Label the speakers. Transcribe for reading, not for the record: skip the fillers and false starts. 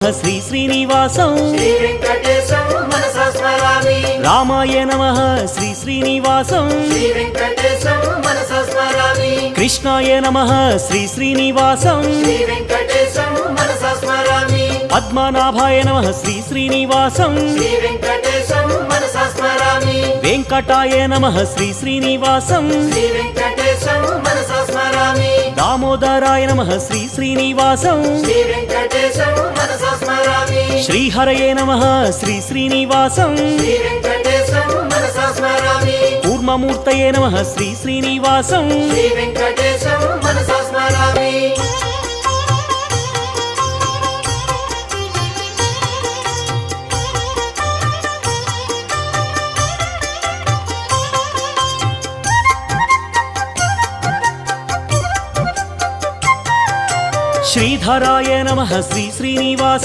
Speaker 1: శ్రీ శ్రీనివాసం
Speaker 2: శ్రీ వెంకటేశం మనసా స్మరామి
Speaker 1: రామాయ నమః శ్రీ శ్రీనివాసం
Speaker 2: శ్రీ వెంకటేశం మనసా స్మరామి
Speaker 1: కృష్ణాయ నమః శ్రీ శ్రీనివాసం
Speaker 2: శ్రీ వెంకటేశం మనసా స్మరామి
Speaker 1: పద్మనాభాయ నమః శ్రీ శ్రీనివాసం
Speaker 2: శ్రీ వెంకటేశం మనసా స్మరామి
Speaker 1: వెంకటాయ నమః శ్రీ శ్రీనివాసం
Speaker 2: శ్రీ వెంకటేశం మనసా స్మరామి
Speaker 1: దామోదరాయ నమః శ్రీ శ్రీనివాసం
Speaker 2: శ్రీ వెంకటేశం మనసా స్మరామి
Speaker 1: శ్రీహరయే నమః శ్రీ శ్రీనివాసం
Speaker 2: శ్రీ వెంకటేశం మనసా స్మరామి
Speaker 1: కూర్మమూర్తయే నమః శ్రీ శ్రీనివాసం
Speaker 2: శ్రీ వెంకటేశం మనసా స్మరామి
Speaker 1: శ్రీధరాయ నమః శ్రీ శ్రీనివాసం